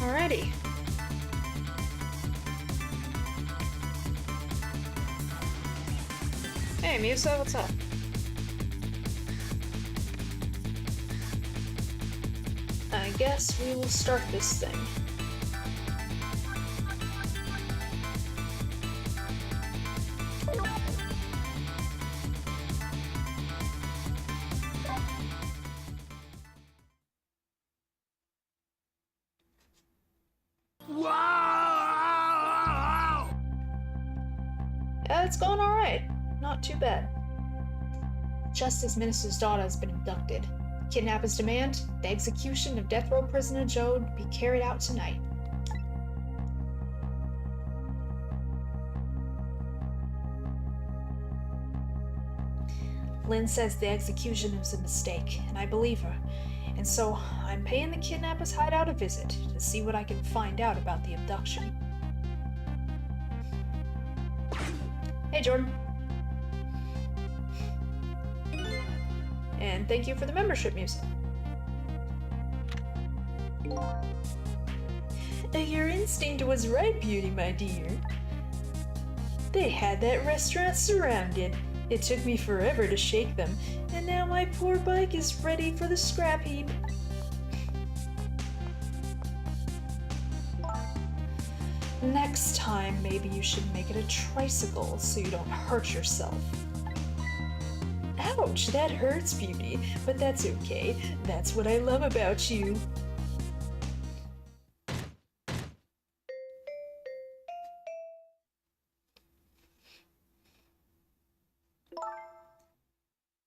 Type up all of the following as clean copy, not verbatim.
Alrighty. Hey, Musa, what's up? I guess we will start this thing. Yeah, it's going alright. Not too bad. Justice Minister's daughter has been abducted. Kidnappers demand the execution of death row prisoner Joe be carried out tonight. Lynn says the execution was a mistake, and I believe her. And so I'm paying the kidnappers' hideout a visit to see what I can find out about the abduction. Hey, Jordan. And thank you for the membership music. Your instinct was right, Beauty, my dear. They had that restaurant surrounded. It took me forever to shake them, and now my poor bike is ready for the scrap heap. Next time, maybe you should make it a tricycle so you don't hurt yourself. Ouch, that hurts, Beauty, but that's okay. That's what I love about you.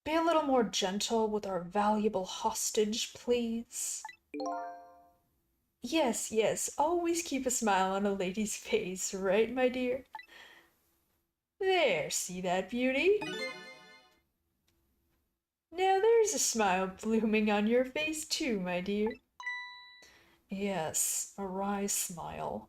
Be a little more gentle with our valuable hostage, please. Yes, yes, always keep a smile on a lady's face, right, my dear? There, see that, Beauty? Now there's a smile blooming on your face too, my dear. Yes, a wry smile.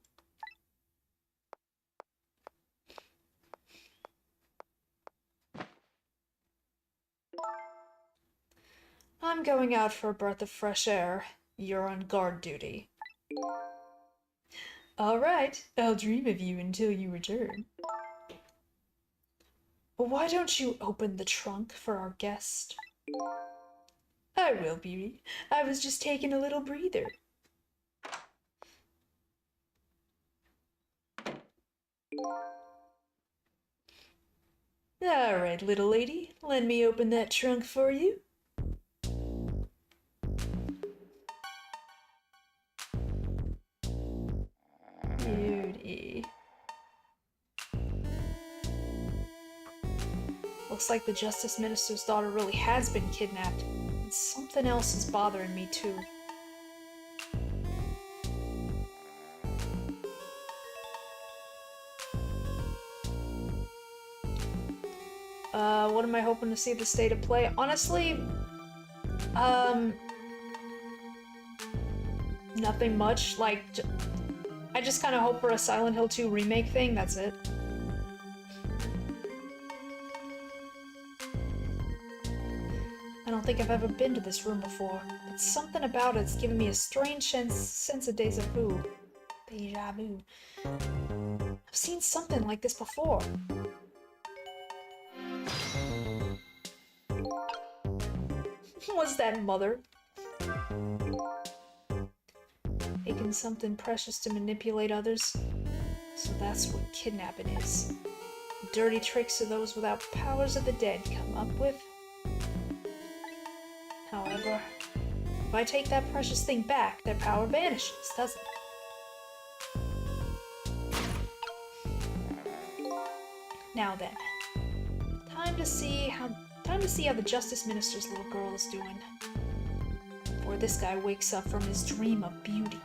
I'm going out for a breath of fresh air. You're on guard duty. All right, I'll dream of you until you return. Why don't you open the trunk for our guest? I will, Beauty. I was just taking a little breather. All right, little lady, let me open that trunk for you. Beauty. Looks like the Justice Minister's daughter really has been kidnapped. And something else is bothering me too. What am I hoping to see the state of play? Honestly, nothing much. Like, I just kind of hope for a Silent Hill 2 remake thing, that's it. I don't think I've ever been to this room before, but something about it's giving me a strange sense of deja vu. Deja vu. I've seen something like this before. Was that Mother? Taking something precious to manipulate others? So that's what kidnapping is. Dirty tricks are those without powers of the dead come up with. However, if I take that precious thing back, their power vanishes, doesn't it? Now then, time to see how the Justice Minister's little girl is doing. Before this guy wakes up from his dream of beauty.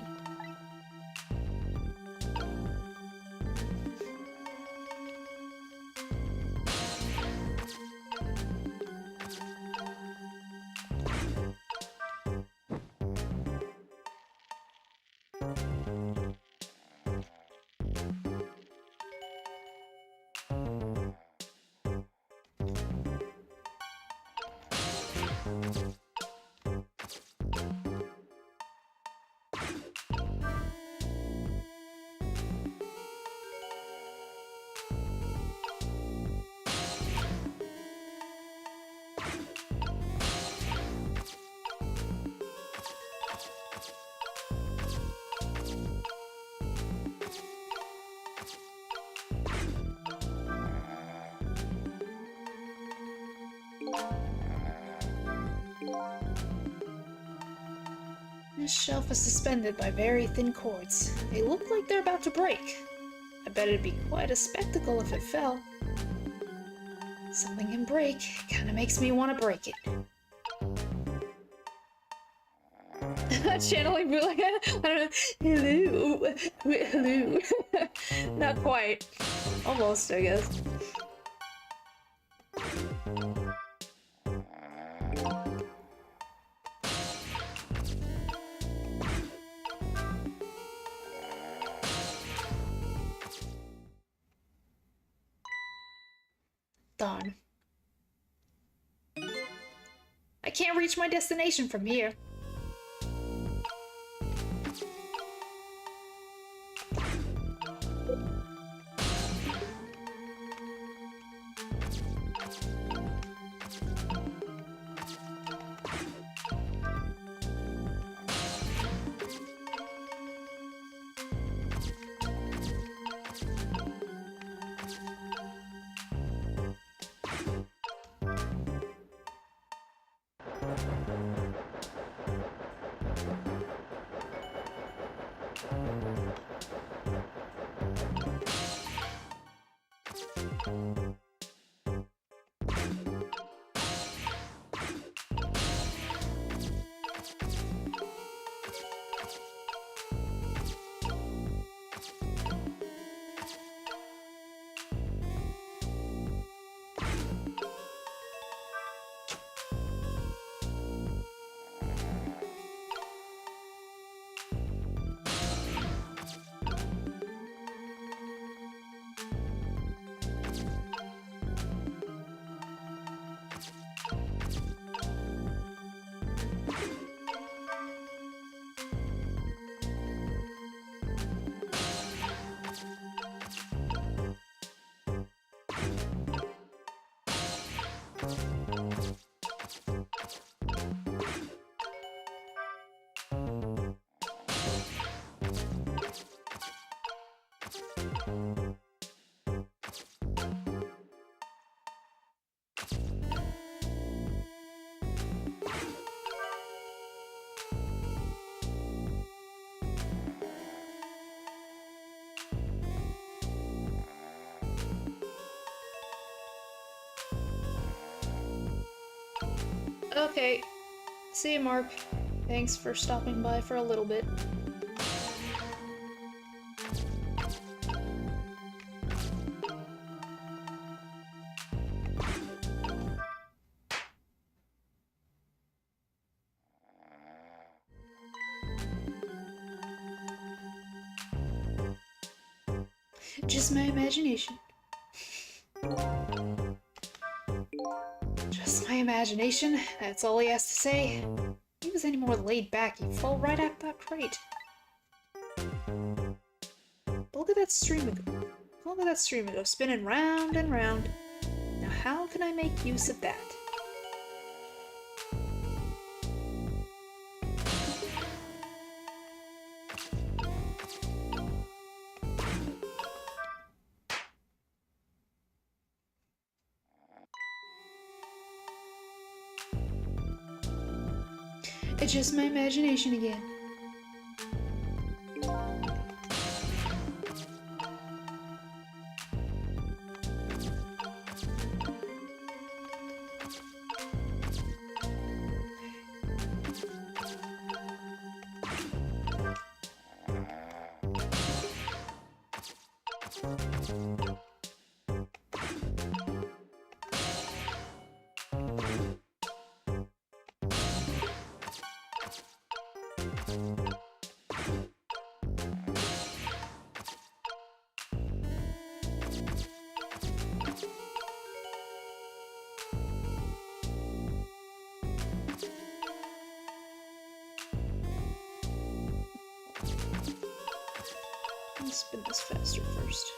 This shelf is suspended by very thin cords. They look like they're about to break. I bet it'd be quite a spectacle if it fell. Something can break. Kinda makes me want to break it. Channeling like, I don't know. Hello. Hello. Not quite. Almost, I guess. Darn. I can't reach my destination from here. Okay. See you, Mark. Thanks for stopping by for a little bit. Just my imagination. Just my imagination, that's all he has to say. If he was any more laid back, he'd fall right at that crate. But look at that stream go. Look at that stream go, spinning round and round. Now how can I make use of that? It's just my imagination again. Let's spin this faster first.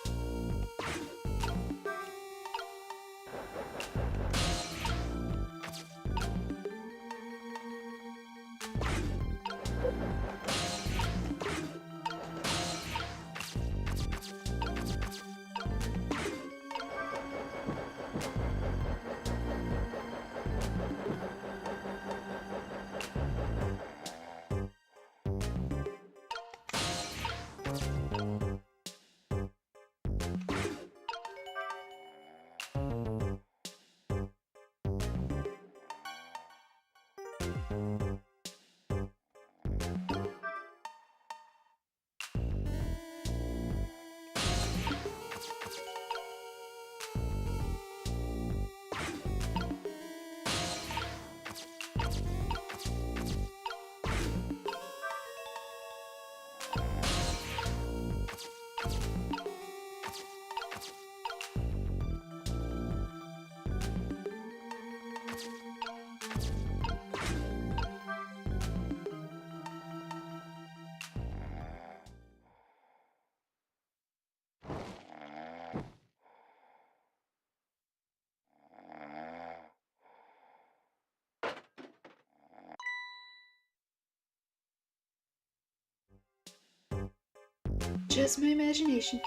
Just my imagination.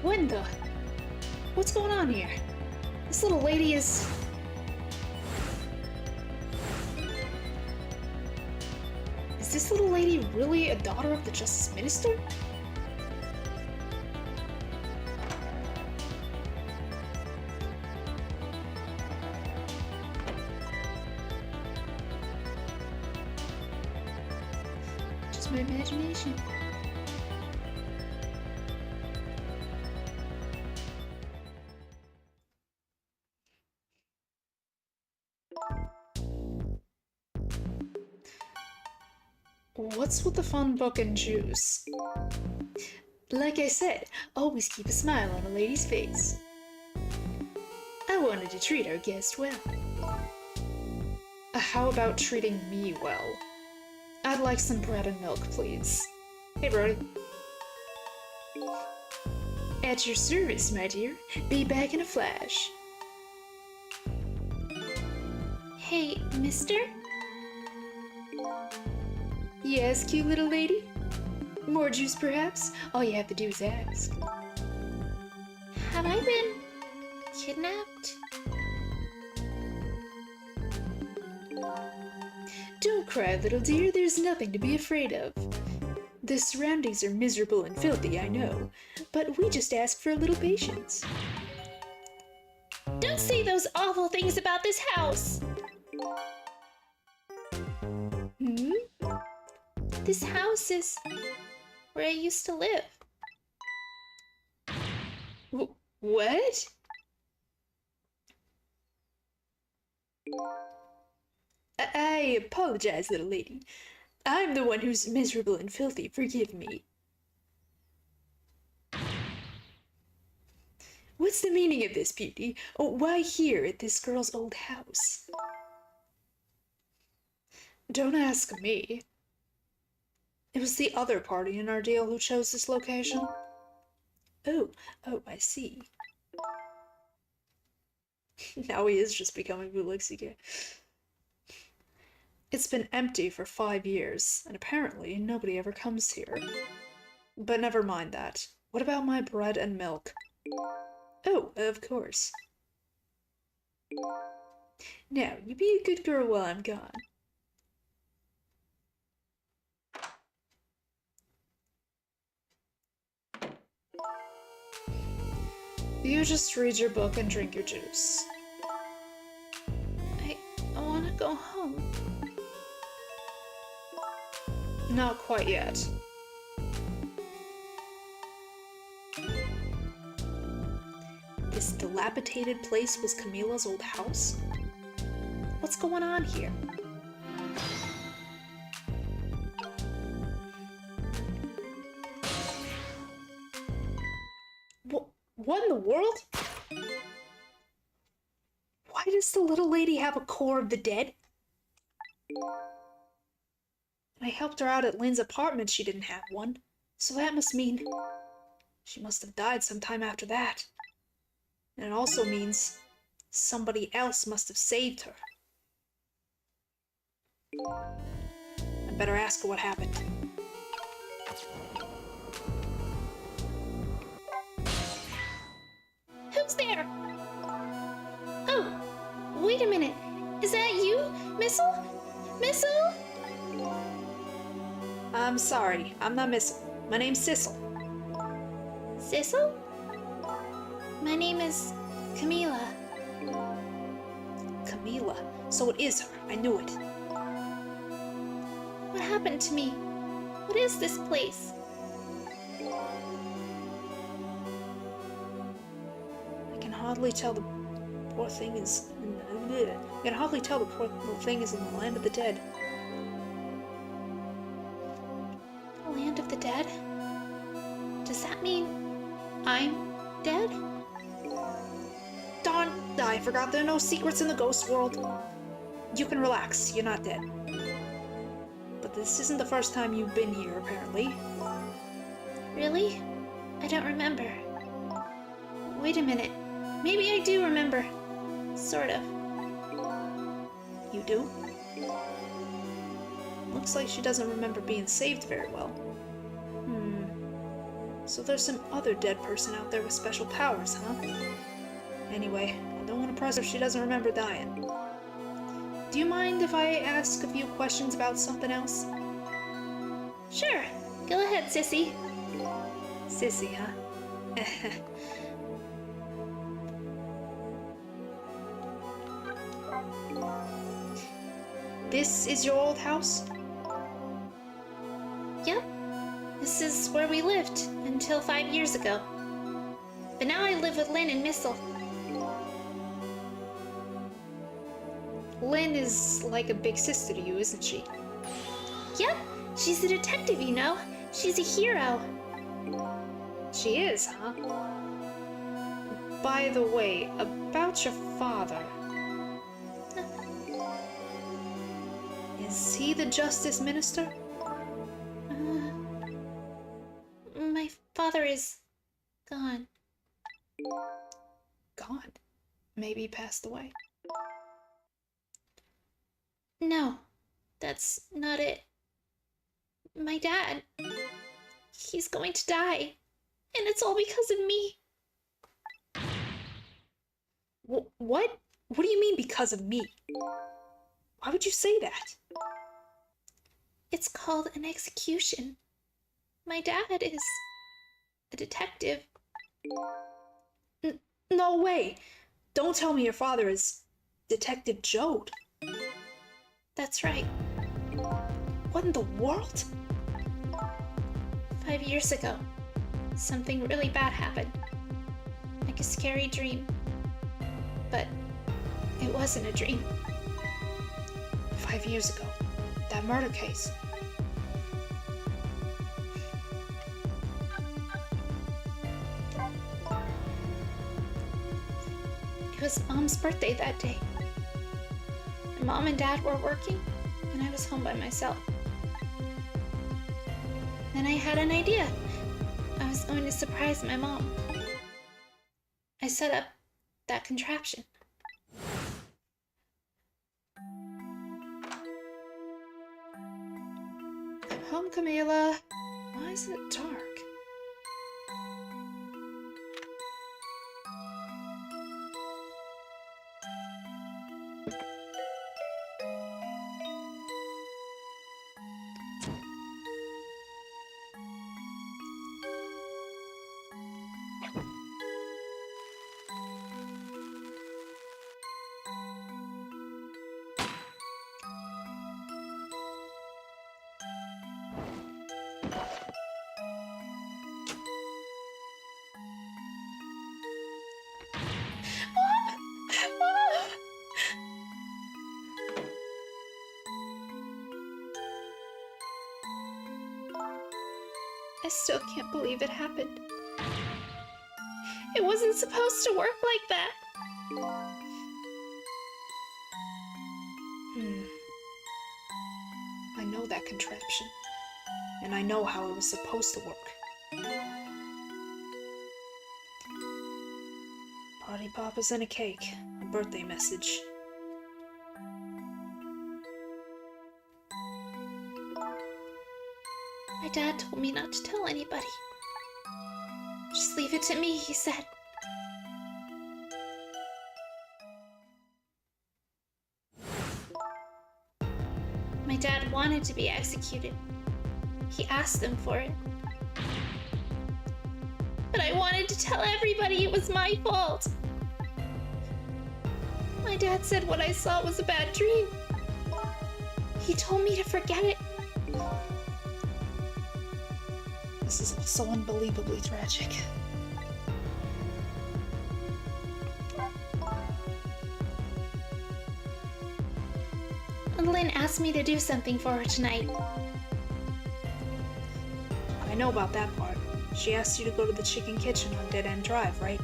What in the... What's going on here? This little lady is... Is this little lady really a daughter of the Justice Minister? Just my imagination. What's with the fun book and juice? Like I said, always keep a smile on a lady's face. I wanted to treat our guest well. How about treating me well? I'd like some bread and milk, please. Hey, Brody. At your service, my dear. Be back in a flash. Hey, mister? Yes, cute little lady? More juice, perhaps? All you have to do is ask. Have I been kidnapped? Don't cry, little dear. There's nothing to be afraid of. The surroundings are miserable and filthy, I know, but we just ask for a little patience. Don't say those awful things about this house! Hmm? This house is where I used to live. What? I apologize, little lady. I'm the one who's miserable and filthy, forgive me. What's the meaning of this, Beauty? Oh, why here at this girl's old house? Don't ask me. It was the other party in our deal who chose this location. Oh, I see. Now he is just becoming Bulixige. It's been empty for 5 years, and apparently nobody ever comes here. But never mind that. What about my bread and milk? Oh, of course. Now, you be a good girl while I'm gone. You just read your book and drink your juice. I want to go home. Not quite yet. This dilapidated place was Camilla's old house? What's going on here? What in the world? Why does the little lady have a core of the dead? When I helped her out at Lynn's apartment, she didn't have one. So that must mean she must have died sometime after that. And it also means somebody else must have saved her. I better ask her what happened. Who's there? Oh, wait a minute. Is that you, Missile? Missile? I'm sorry, I'm not Missile. My name's Sissel. Sissel? My name is Camila. Camila. So it is her. I knew it. What happened to me? What is this place? I can hardly tell the poor thing is... I can hardly tell the poor little thing is in the land of the dead. The land of the dead? Does that mean I'm dead? Darn, I forgot there are no secrets in the ghost world. You can relax, you're not dead. But this isn't the first time you've been here, apparently. Really? I don't remember. Wait a minute. Maybe I do remember. Sort of. You do? Looks like she doesn't remember being saved very well. So there's some other dead person out there with special powers, huh? Anyway, I don't want to press her if she doesn't remember dying. Do you mind if I ask a few questions about something else? Sure. Go ahead, Sissy. Sissy, huh? This is your old house? Yep. This is where we lived until 5 years ago. But now I live with Lynn and Missile. Lynn is like a big sister to you, isn't she? Yep. She's a detective, you know. She's a hero. She is, huh? By the way, about your father. Is he the justice minister? My father is gone. Gone? Maybe he passed away. No, that's not it. My dad, he's going to die. And it's all because of me. What? What do you mean because of me? Why would you say that? It's called an execution. My dad is a detective. No way! Don't tell me your father is Detective Jode. That's right. What in the world? 5 years ago, something really bad happened. Like a scary dream. But it wasn't a dream. 5 years ago. That murder case. It was Mom's birthday that day. My mom and Dad were working, and I was home by myself. Then I had an idea. I was going to surprise my mom. I set up that contraption. I'm home, Camila. Why is it dark? I still can't believe it happened. It wasn't supposed to work like that. I know that contraption. And I know how it was supposed to work. Party poppers and a cake. A birthday message. My dad told me not to tell anybody. Just leave it to me, he said. My dad wanted to be executed. He asked them for it. But I wanted to tell everybody it was my fault. My dad said what I saw was a bad dream. He told me to forget it. This is so unbelievably tragic. Lynn asked me to do something for her tonight. I know about that part. She asked you to go to the chicken kitchen on Dead End Drive, right?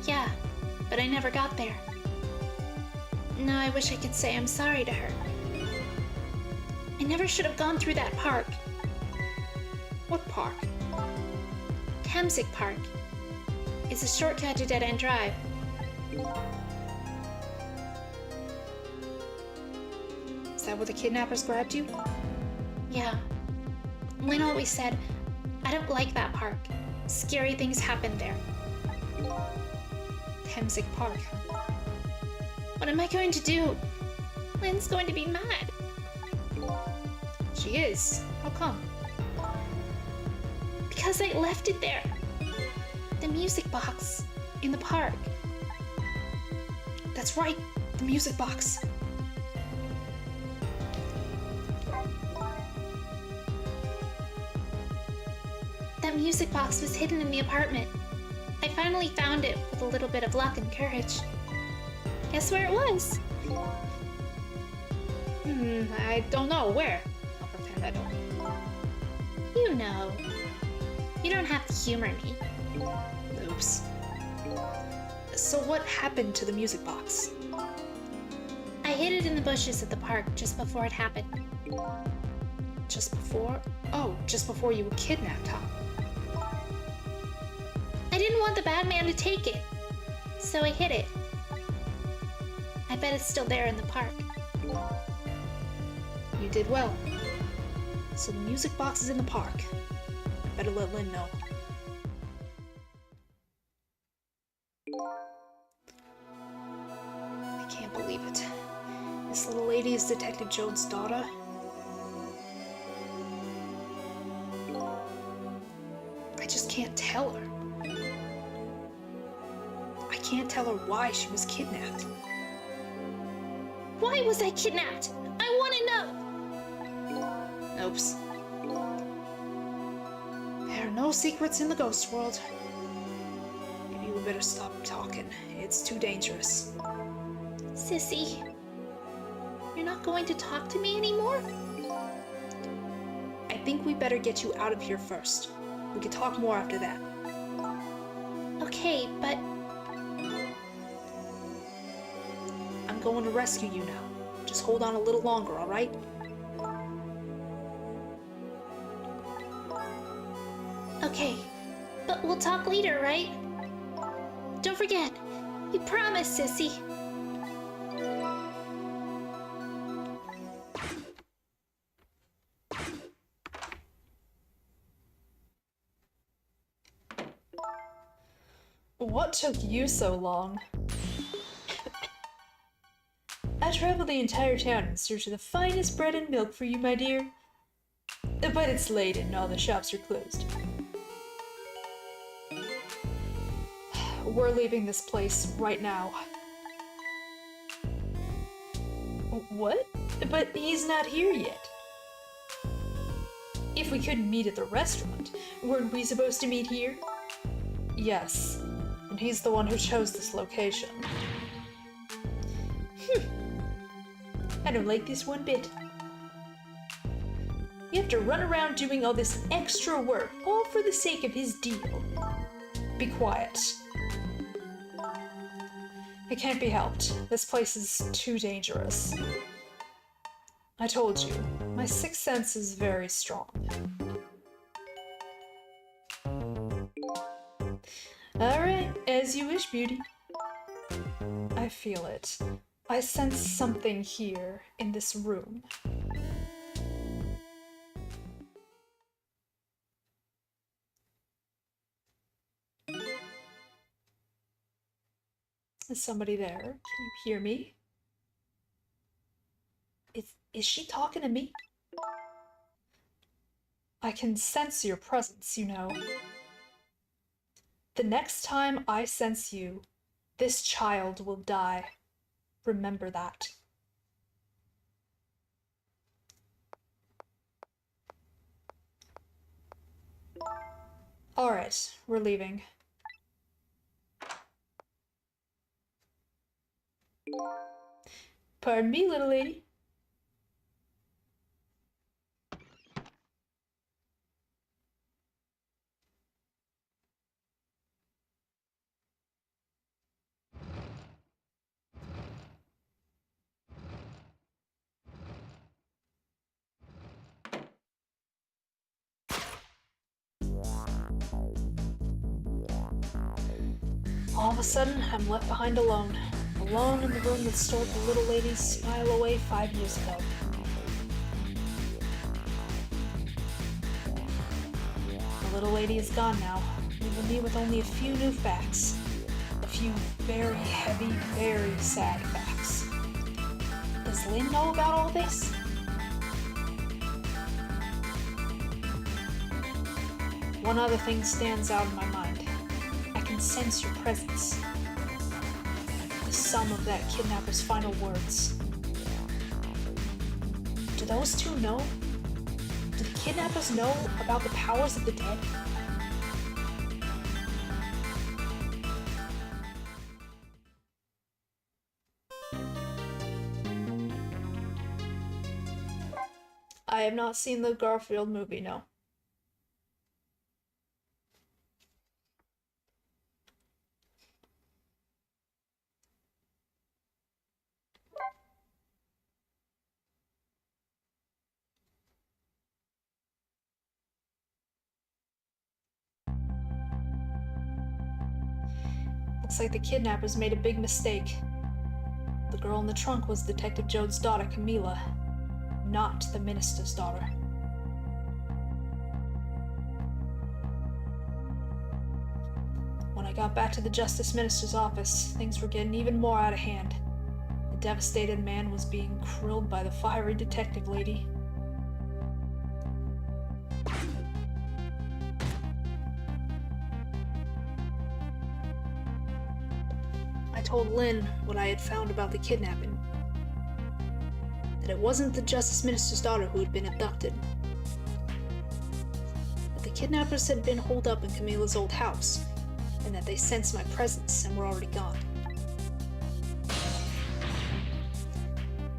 Yeah, but I never got there. Now I wish I could say I'm sorry to her. I never should have gone through that park. What park? Tamsic Park. It's a shortcut to Dead End Drive. Is that where the kidnappers grabbed you? Yeah. Lynn always said, I don't like that park. Scary things happen there. Tamsic Park. What am I going to do? Lynn's going to be mad. She is. How come? Because I left it there. The music box in the park. That's right, the music box. That music box was hidden in the apartment. I finally found it with a little bit of luck and courage. Guess where it was? I don't know. Where? I'll pretend I don't. You know. You don't have to humor me. Oops. So what happened to the music box? I hid it in the bushes at the park just before it happened. Just before? Oh, just before you were kidnapped, huh? I didn't want the bad man to take it, so I hid it. I bet it's still there in the park. You did well. So the music box is in the park. I better let Lynn know. I can't believe it. This little lady is Detective Jones' daughter. I just can't tell her. I can't tell her why she was kidnapped. Why was I kidnapped? I want to know! Oops. There are no secrets in the ghost world. Maybe we better stop talking. It's too dangerous. Sissy, you're not going to talk to me anymore? I think we better get you out of here first. We can talk more after that. Okay, but I'm going to rescue you now. Just hold on a little longer, alright? okay. But we'll talk later, right? Don't forget. You promised, Sissy. What took you so long? I traveled the entire town in search of the finest bread and milk for you, my dear. But it's late and all the shops are closed. We're leaving this place right now. What? But he's not here yet. If we couldn't meet at the restaurant, weren't we supposed to meet here? Yes, and he's the one who chose this location. I don't like this one bit. You have to run around doing all this extra work, all for the sake of his deal. Be quiet. It can't be helped. This place is too dangerous. I told you, my sixth sense is very strong. Alright, as you wish, beauty. I feel it. I sense something here in this room. Is somebody there? Can you hear me? Is she talking to me? I can sense your presence, you know. The next time I sense you, this child will die. Remember that. Alright, we're leaving. Pardon me, little lady. All of a sudden, I'm left behind alone. Alone in the room that stored the little lady's smile away 5 years ago. The little lady is gone now, leaving me with only a few new facts. A few very heavy, very sad facts. Does Lynn know about all this? One other thing stands out in my mind. I can sense your presence. The sum of that kidnapper's final words. Do those two know? Do the kidnappers know about the powers of the dead? I have not seen the Garfield movie, no. Looks like the kidnappers made a big mistake. The girl in the trunk was Detective Jode's daughter, Camila, not the minister's daughter. When I got back to the Justice Minister's office, things were getting even more out of hand. The devastated man was being grilled by the fiery detective lady. I told Lynn what I had found about the kidnapping. That it wasn't the Justice Minister's daughter who had been abducted. That the kidnappers had been holed up in Camila's old house, and that they sensed my presence and were already gone.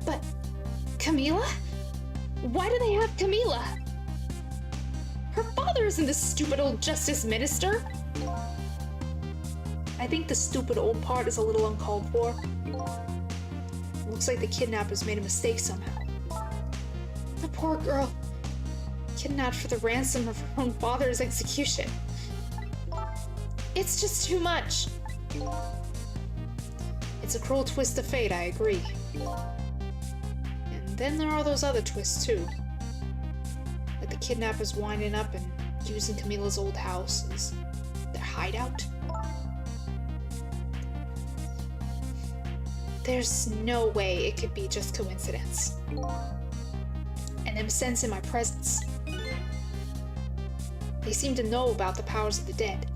But Camila? Why do they have Camila? Her father isn't this stupid old Justice Minister. I think the stupid old part is a little uncalled for. Looks like the kidnappers made a mistake somehow. The poor girl. Kidnapped for the ransom of her own father's execution. It's just too much. It's a cruel twist of fate, I agree. And then there are those other twists too. Like the kidnappers winding up and using Camila's old house as their hideout. There's no way it could be just coincidence. And them sensing my presence. They seem to know about the powers of the dead.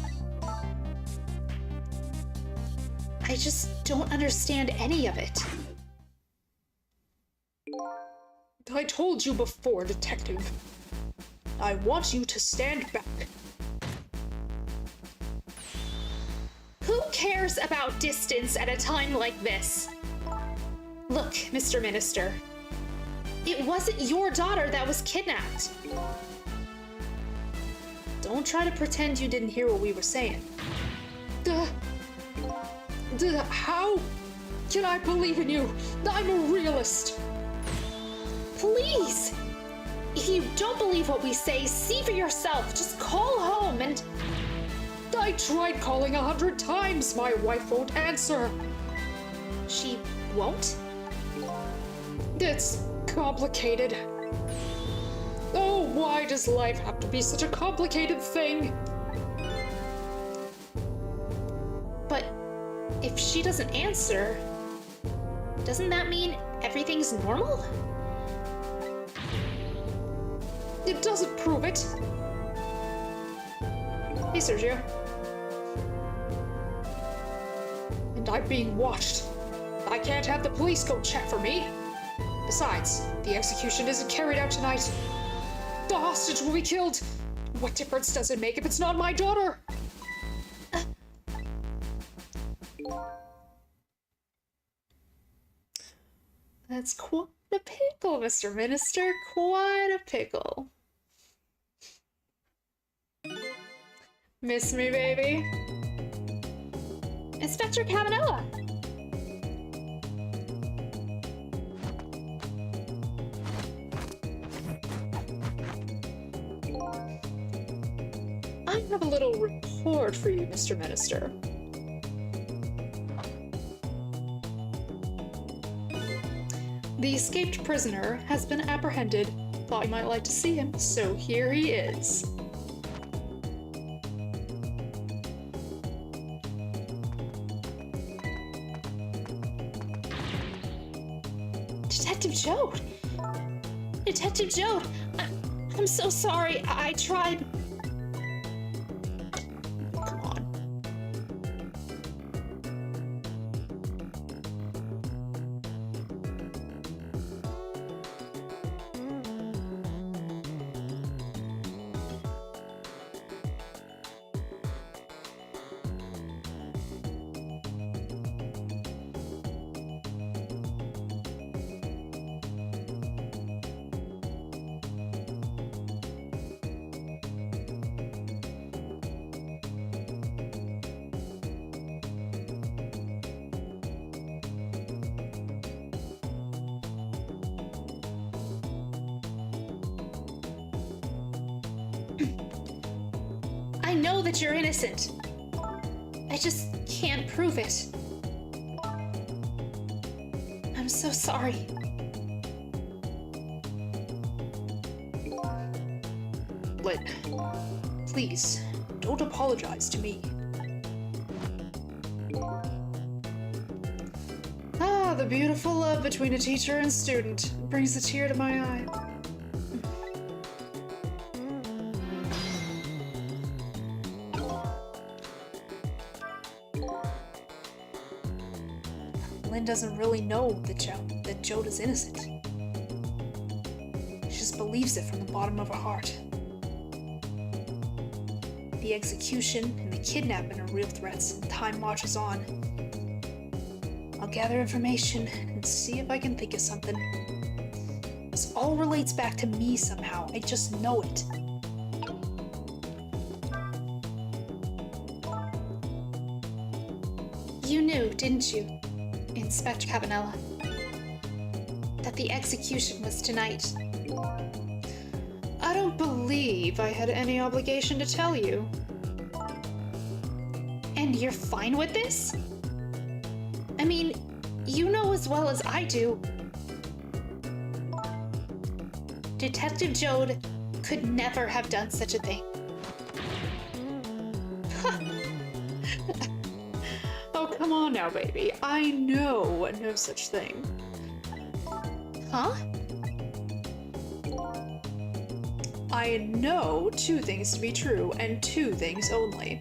I just don't understand any of it. I told you before, Detective. I want you to stand back. Who cares about distance at a time like this? Look, Mr. Minister. It wasn't your daughter that was kidnapped. Don't try to pretend you didn't hear what we were saying. How can I believe in you? I'm a realist. Please! If you don't believe what we say, see for yourself. Just call home and... I tried calling 100 times. My wife won't answer. She won't? It's complicated. Oh, why does life have to be such a complicated thing? But if she doesn't answer, doesn't that mean everything's normal? It doesn't prove it. Hey, Sergio. And I'm being watched. I can't have the police go check for me. Besides, the execution isn't carried out tonight. The hostage will be killed. What difference does it make if it's not my daughter? That's quite a pickle, Mr. Minister. Quite a pickle. Miss me, baby? Inspector Cavanella! I have a little report for you, Mr. Minister. The escaped prisoner has been apprehended. Thought you might like to see him, so here he is. Detective Jode! Detective Jode! I'm so sorry. I tried. Come on. I know that you're innocent. I just can't prove it. I'm so sorry. But please, don't apologize to me. Ah, the beautiful love between a teacher and student brings a tear to my eye. Lynn doesn't really know that Jode is innocent. She just believes it from the bottom of her heart. The execution and the kidnapping are real threats, and time marches on. I'll gather information and see if I can think of something. This all relates back to me somehow. I just know it. You knew, didn't you, Inspector Cavanella, that the execution was tonight? I don't believe I had any obligation to tell you. And you're fine with this? I mean, you know as well as I do. Detective Jode could never have done such a thing. Oh, come on now, baby. I know no such thing. Huh? I know two things to be true, and two things only.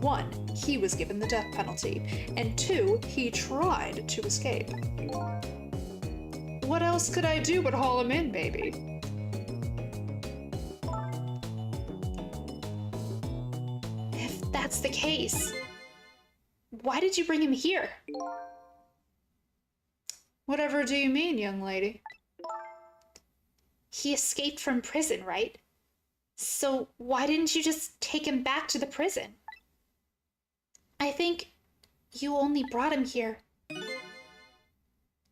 One, he was given the death penalty, and two, he tried to escape. What else could I do but haul him in, baby? If that's the case, why did you bring him here? Whatever do you mean, young lady? He escaped from prison, right? So why didn't you just take him back to the prison? I think you only brought him here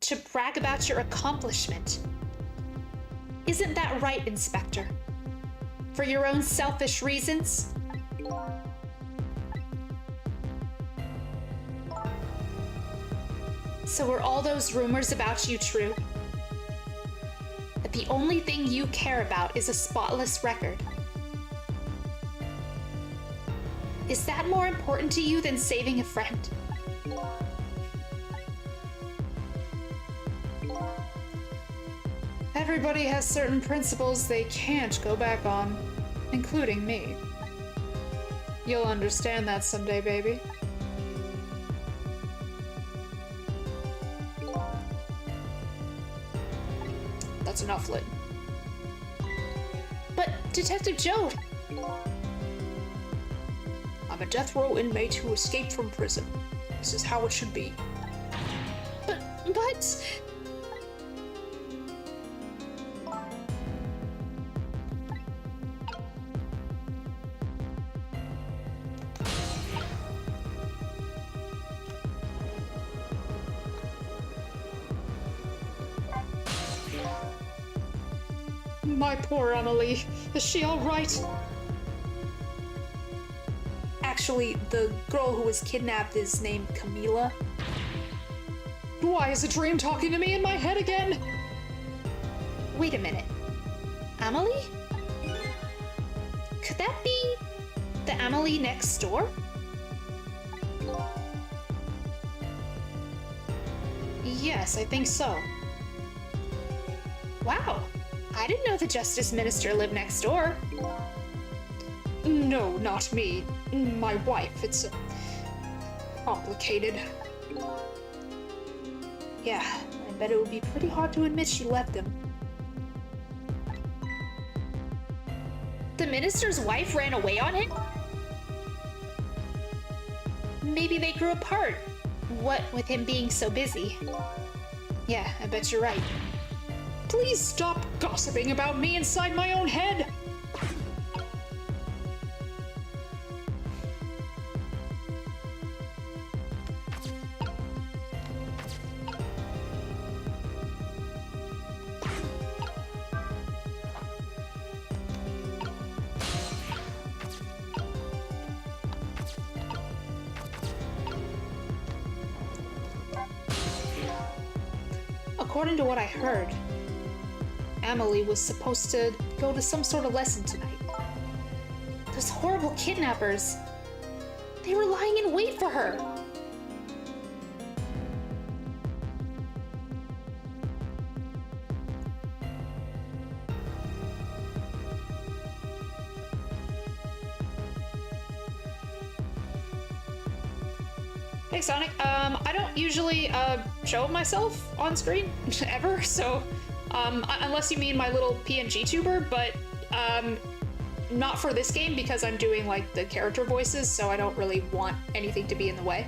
to brag about your accomplishment. Isn't that right, Inspector? For your own selfish reasons? So were all those rumors about you true? That the only thing you care about is a spotless record? Is that more important to you than saving a friend? Everybody has certain principles they can't go back on, including me. You'll understand that someday, baby. That's enough, Lynn. But, Detective Joe... I'm a death row inmate who escaped from prison. This is how it should be. But... My poor Emily. Is she all right? Actually, the girl who was kidnapped is named Camila. Why is a dream talking to me in my head again? Wait a minute. Emily? Could that be the Emily next door? Yes, I think so. Wow. I didn't know the Justice Minister lived next door. No, not me. My wife. It's complicated. Yeah, I bet it would be pretty hard to admit she left him. The minister's wife ran away on him? Maybe they grew apart. What with him being so busy? Yeah, I bet you're right. Please stop gossiping about me inside my own head! According to what I heard, Emily was supposed to go to some sort of lesson tonight. Those horrible kidnappers, they were lying in wait for her. Hey Sonic, I don't usually show myself on screen ever, so unless you mean my little PNG tuber, but not for this game because I'm doing like the character voices, so I don't really want anything to be in the way.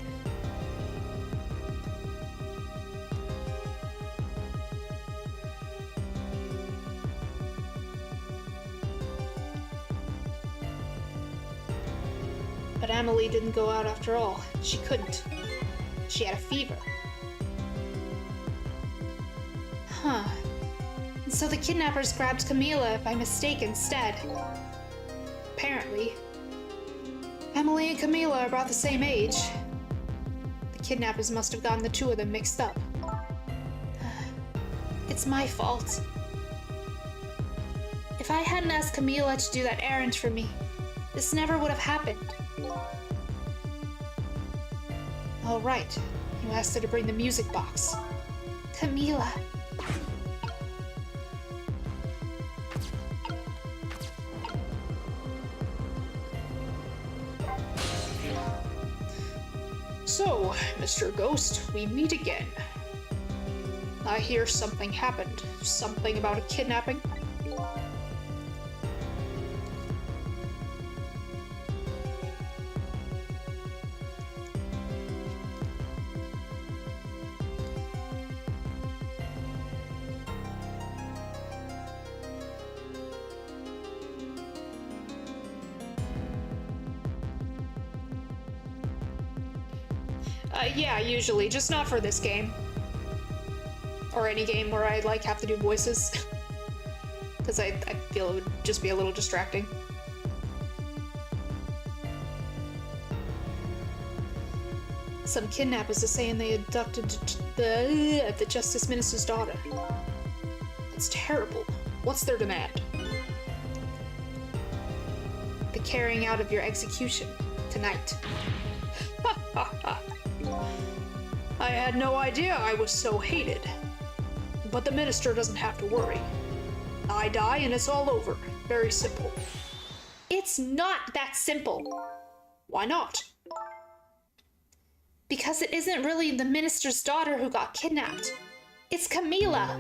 But Emily didn't go out after all. She couldn't. She had a fever. Huh. And so the kidnappers grabbed Camila by mistake instead. Apparently. Emily and Camila are about the same age. The kidnappers must have gotten the two of them mixed up. It's my fault. If I hadn't asked Camila to do that errand for me, this never would have happened. Oh, right. You asked her to bring the music box. Camila. So, Mr. Ghost, we meet again. I hear something happened. Something about a kidnapping? Yeah, usually, just not for this game. Or any game where I, like, have to do voices. Because I feel it would just be a little distracting. Some kidnappers are saying they abducted the Justice Minister's daughter. That's terrible. What's their demand? The carrying out of your execution tonight. Ha ha ha. I had no idea I was so hated. But the minister doesn't have to worry. I die and it's all over. Very simple. It's not that simple. Why not? Because it isn't really the minister's daughter who got kidnapped. It's Camila.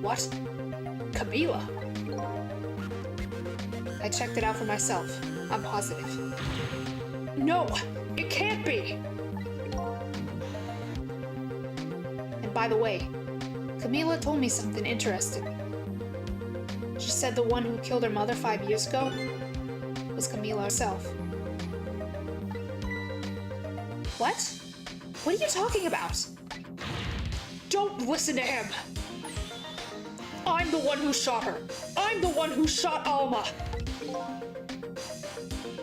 What? Camila? I checked it out for myself. I'm positive. No, it can't be. And by the way, Camila told me something interesting. She said the one who killed her mother 5 years ago was Camila herself. What? What are you talking about? Don't listen to him. I'm the one who shot her. I'm the one who shot Alma.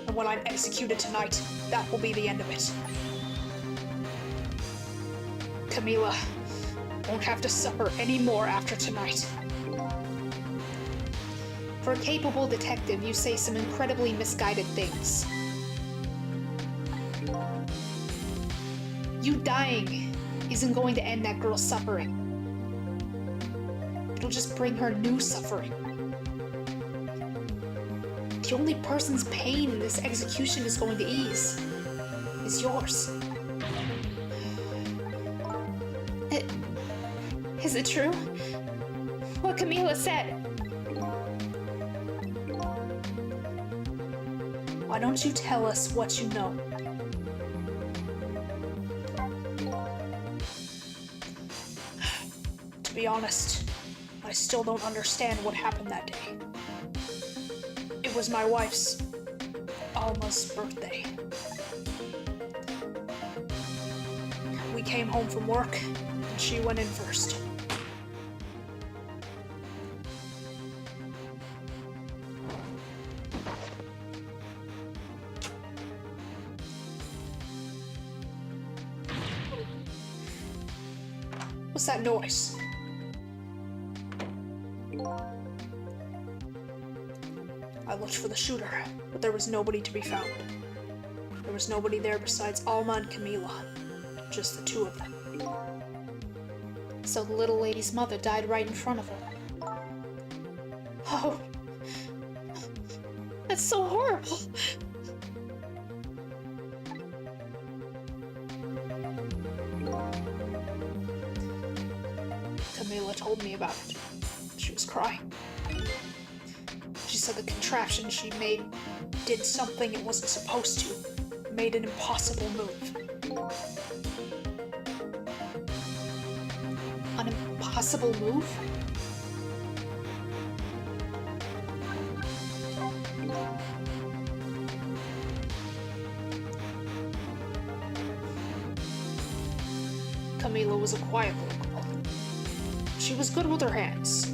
And when I'm executed tonight, that will be the end of it. Camila won't have to suffer any more after tonight. For a capable detective, you say some incredibly misguided things. You dying isn't going to end that girl's suffering. It'll just bring her new suffering. The only person's pain this execution is going to ease is yours. Is it true? What Camila said? Why don't you tell us what you know? To be honest, I still don't understand what happened that day. It was my wife's, Alma's, birthday. We came home from work, and she went in first. What's that noise? I looked for the shooter, but there was nobody to be found. There was nobody there besides Alma and Camila. Just the two of them. So the little lady's mother died right in front of her. Oh, that's so horrible. Camila told me about it. She was crying. She said the contraption she made did something it wasn't supposed to. Made an impossible move. An impossible move? Camila was a quiet little girl. She was good with her hands.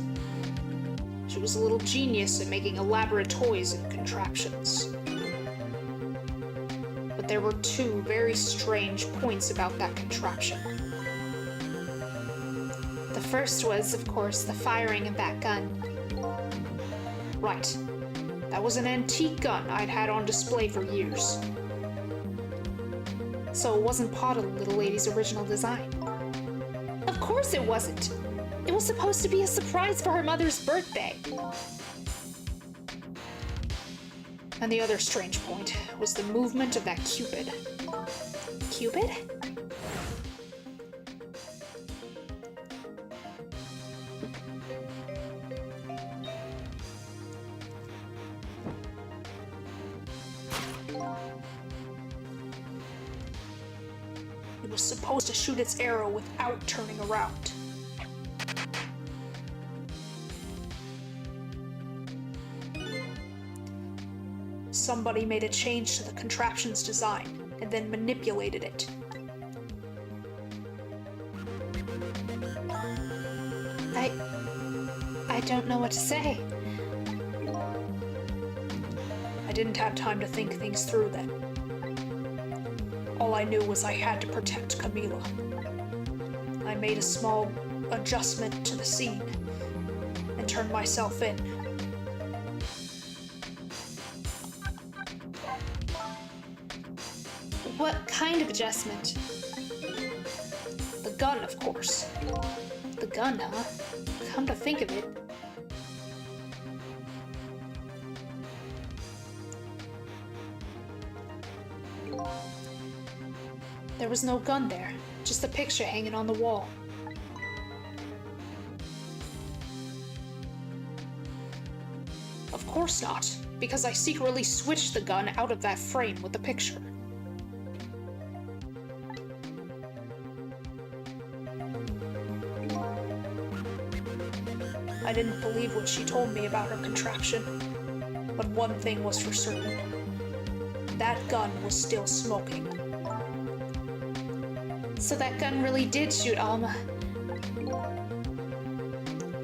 She was a little genius at making elaborate toys and contraptions. But there were two very strange points about that contraption. The first was, of course, the firing of that gun. Right. That was an antique gun I'd had on display for years. So it wasn't part of the little lady's original design. Of course it wasn't. It was supposed to be a surprise for her mother's birthday. And the other strange point was the movement of that Cupid. Cupid? It was supposed to shoot its arrow without turning around. Somebody made a change to the contraption's design and then manipulated it. I don't know what to say. I didn't have time to think things through then. All I knew was I had to protect Camila. I made a small adjustment to the scene and turned myself in. What kind of adjustment? The gun, of course. The gun, huh? Come to think of it. There was no gun there, just a picture hanging on the wall. Of course not, because I secretly switched the gun out of that frame with the picture. I didn't believe what she told me about her contraption, but one thing was for certain. That gun was still smoking. So that gun really did shoot Alma.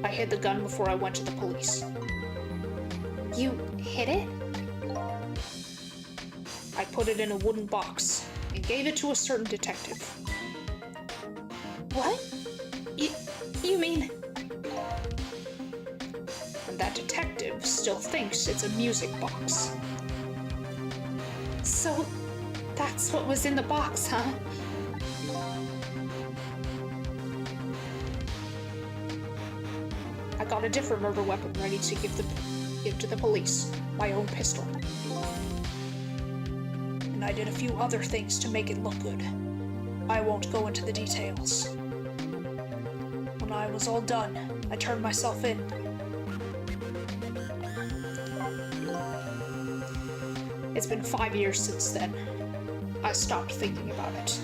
I hid the gun before I went to the police. You hid it? I put it in a wooden box and gave it to a certain detective. What? You mean... And that detective still thinks it's a music box. So, that's what was in the box, huh? I got a different murder weapon ready to give to the police. My own pistol. And I did a few other things to make it look good. I won't go into the details. When I was all done, I turned myself in. It's been 5 years since then. I stopped thinking about it.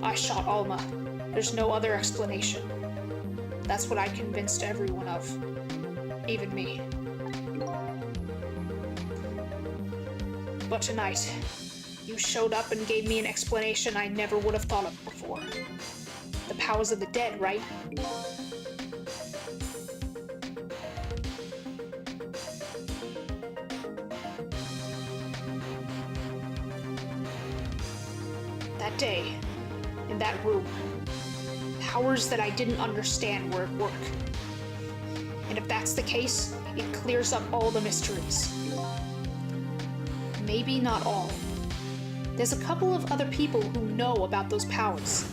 I shot Alma. There's no other explanation. That's what I convinced everyone of. Even me. But tonight, you showed up and gave me an explanation I never would have thought of before. The powers of the dead, right? That day, in that room, powers that I didn't understand were at work. And if that's the case, it clears up all the mysteries. Maybe not all. There's a couple of other people who know about those powers.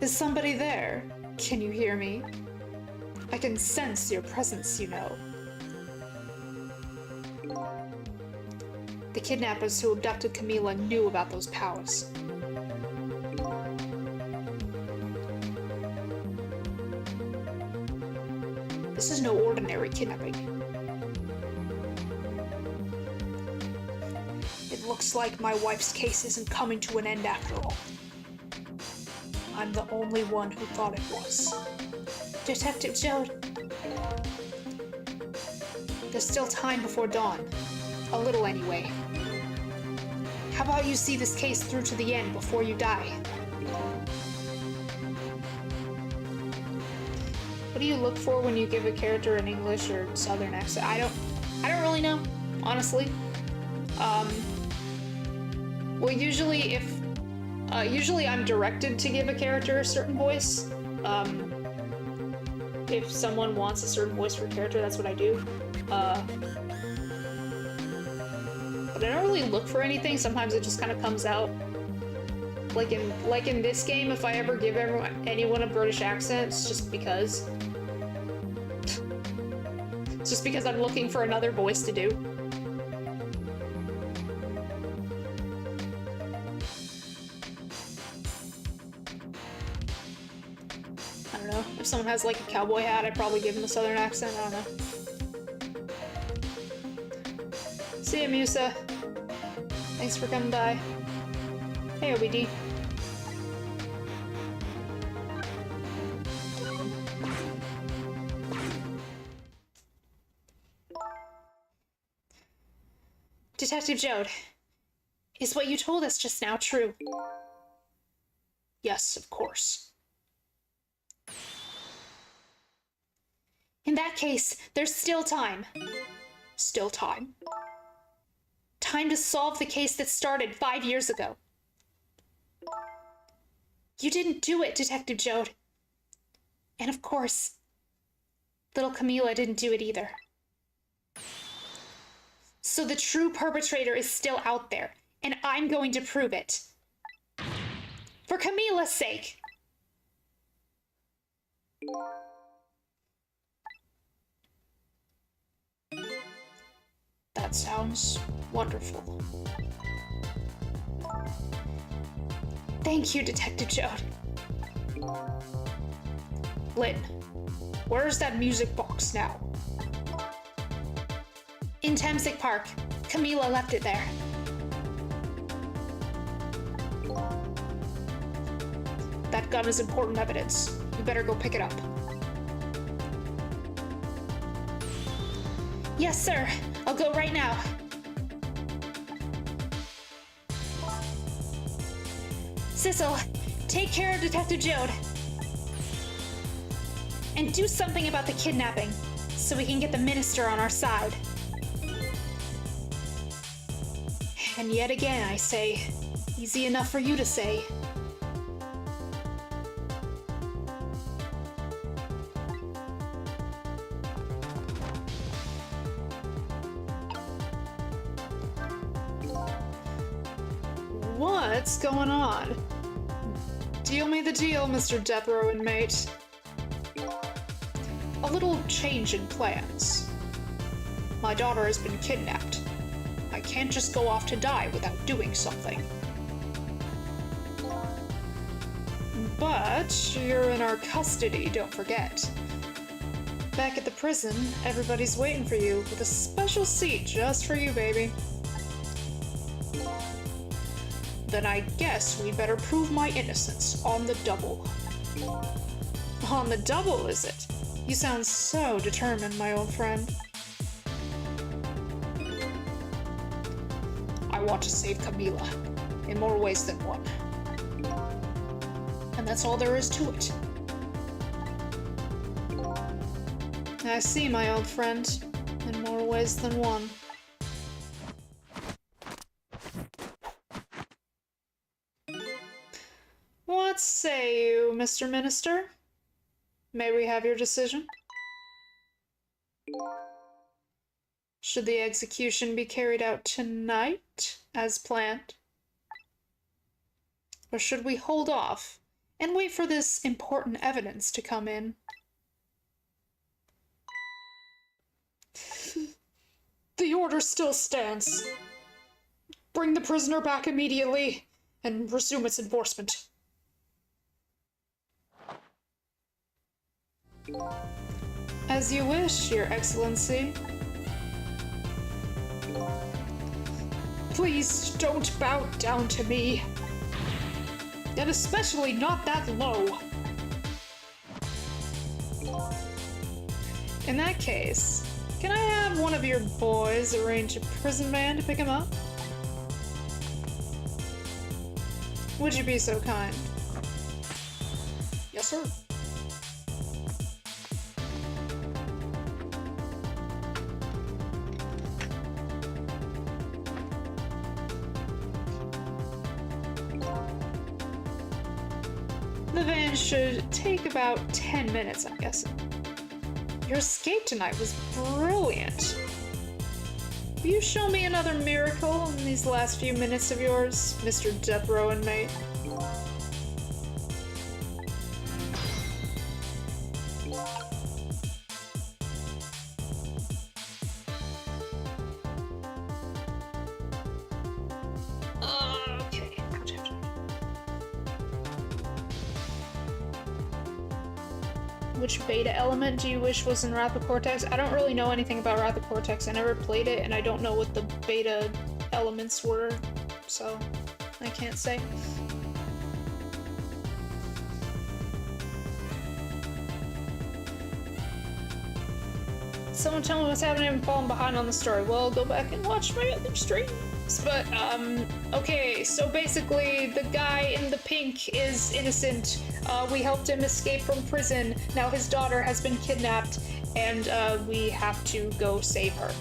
Is somebody there? Can you hear me? I can sense your presence, you know. The kidnappers who abducted Camila knew about those powers. This is no ordinary kidnapping. It looks like my wife's case isn't coming to an end after all. I'm the only one who thought it was. Detective Joe. There's still time before dawn. A little anyway. How about you see this case through to the end before you die? What do you look for when you give a character an English or Southern accent? I don't really know, honestly. Well, usually usually I'm directed to give a character a certain voice. If someone wants a certain voice for a character, that's what I do. But I don't really look for anything. Sometimes it just kind of comes out. Like in this game, if I ever give anyone a British accent, it's just because. It's just because I'm looking for another voice to do. I don't know. If someone has like a cowboy hat, I'd probably give them a southern accent. I don't know. See ya, Musa. Thanks for coming by. Hey, OBD. Detective Jode, is what you told us just now true? Yes, of course. In that case, there's still time. Still time. Time to solve the case that started 5 years ago. You didn't do it, Detective Jode. And of course, little Camila didn't do it either. So the true perpetrator is still out there, and I'm going to prove it. For Camila's sake! That sounds wonderful. Thank you, Detective Joad. Lynn, where's that music box now? In Temsic Park. Camila left it there. That gun is important evidence. You better go pick it up. Yes, sir. I'll go right now. Sissel, take care of Detective Joad. And do something about the kidnapping, so we can get the minister on our side. And yet again, I say, easy enough for you to say. What's going on? Deal me the deal, Mr. Death Row inmate. A little change in plans. My daughter has been kidnapped. I can't just go off to die without doing something. But you're in our custody, don't forget. Back at the prison, everybody's waiting for you with a special seat just for you, baby. Then I guess we better prove my innocence on the double. On the double, is it? You sound so determined, my old friend. I want to save Camila, in more ways than one. And that's all there is to it. I see, my old friend, in more ways than one. What say you, Mr. Minister? May we have your decision? Should the execution be carried out tonight, as planned? Or should we hold off and wait for this important evidence to come in? The order still stands. Bring the prisoner back immediately and resume its enforcement. As you wish, Your Excellency. Please don't bow down to me. And especially not that low. In that case, can I have one of your boys arrange a prison van to pick him up? Would you be so kind? Yes, sir. The van should take about 10 minutes, I'm guessing. Your escape tonight was brilliant. Will you show me another miracle in these last few minutes of yours, Mr. Death Row inmate? Okay. Which beta element do you wish was in Wrath of Cortex? I don't really know anything about Wrath of Cortex. I never played it, and I don't know what the beta elements were, so I can't say. Someone tell me what's happening. I'm falling behind on the story. Well, go back and watch my other streams. But, okay, so basically the guy in the pink is innocent. We helped him escape from prison. Now his daughter has been kidnapped, and we have to go save her.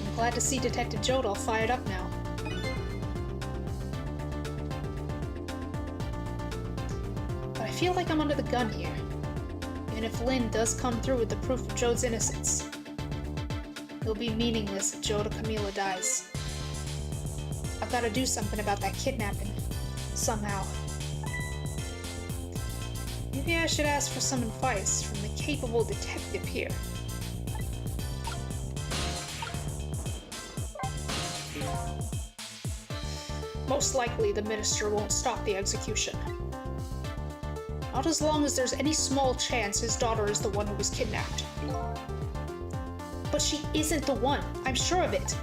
I'm glad to see Detective Joad all fired up now. But I feel like I'm under the gun here. Even if Lynn does come through with the proof of Joad's innocence. It'll be meaningless if Joe to Camila dies. I've got to do something about that kidnapping. Somehow. Maybe I should ask for some advice from the capable detective here. Most likely, the minister won't stop the execution. Not as long as there's any small chance his daughter is the one who was kidnapped. But she isn't the one, I'm sure of it.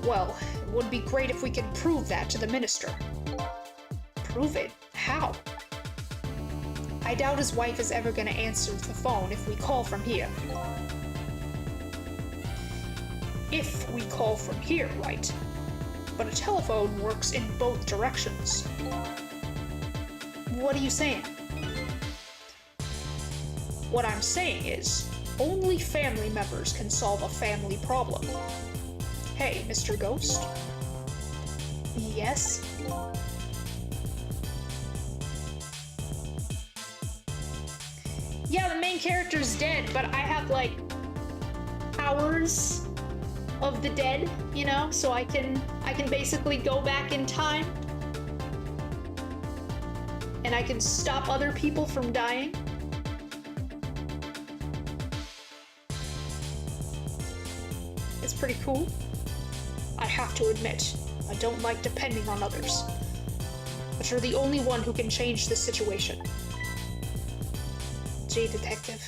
Well, it would be great if we could prove that to the minister. Prove it? How? I doubt his wife is ever gonna answer the phone if we call from here. If we call from here, right? But a telephone works in both directions. What are you saying? What I'm saying is, only family members can solve a family problem. Hey, Mr. Ghost? Yes? Yeah, the main character's dead, but I have, like, powers of the dead, you know? So I can basically go back in time. And I can stop other people from dying. It's pretty cool. I have to admit, I don't like depending on others. But you're the only one who can change this situation. Gee, Detective.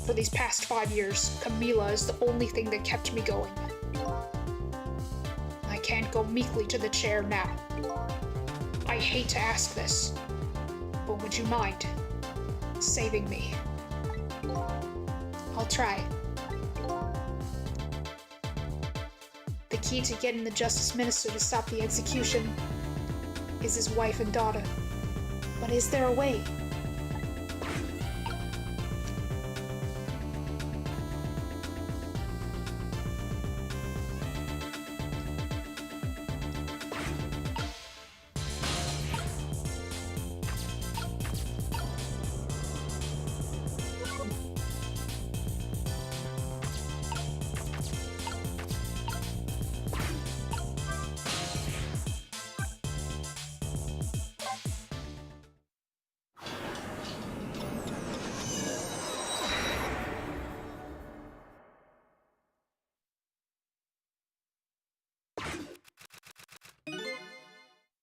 For these past 5 years, Camila is the only thing that kept me going. I can't go meekly to the chair now. I hate to ask this, but would you mind saving me? I'll try. The key to getting the Justice Minister to stop the execution is his wife and daughter. But is there a way?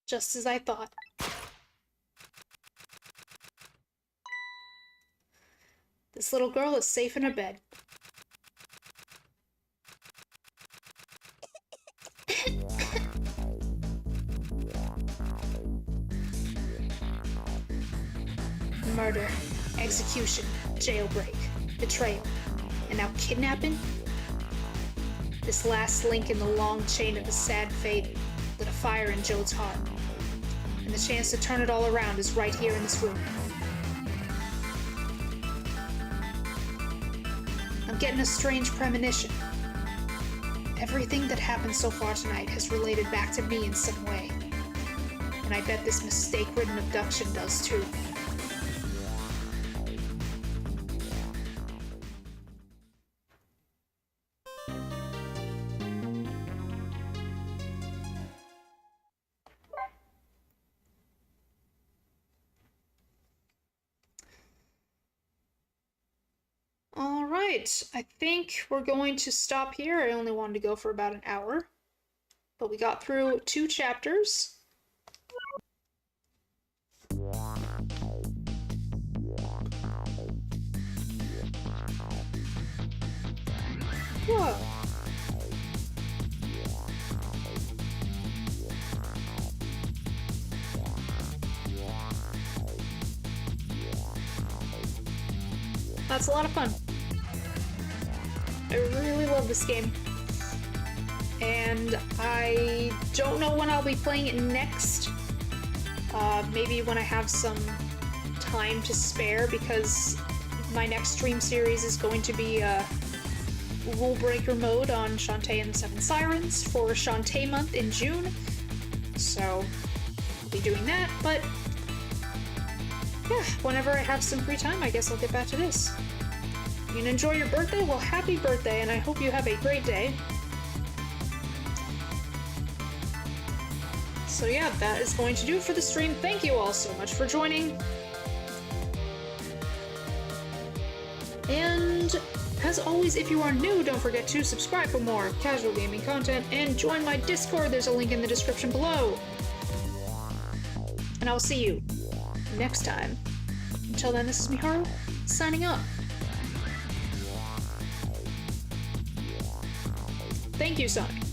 Just as I thought. This little girl is safe in her bed. Murder, execution, jailbreak, betrayal, and now kidnapping? This last link in the long chain of a sad fate lit a fire in Joe's heart. And the chance to turn it all around is right here in this room. I'm getting a strange premonition. Everything that happened so far tonight has related back to me in some way. And I bet this mistake-ridden abduction does too. Alright, I think we're going to stop here. I only wanted to go for about an hour. But we got through 2 chapters. Whoa. That's a lot of fun. I really love this game. And I don't know when I'll be playing it next. Maybe when I have some time to spare, because my next stream series is going to be Rule Breaker mode on Shantae and the Seven Sirens for Shantae month in June. So I'll be doing that, but yeah, whenever I have some free time, I guess I'll get back to this. You can enjoy your birthday? Well, happy birthday, and I hope you have a great day. So yeah, that is going to do it for the stream. Thank you all so much for joining. And as always, if you are new, don't forget to subscribe for more casual gaming content and join my Discord. There's a link in the description below. And I'll see you next time. Until then, this is Miharu, signing off. Thank you, Sonic.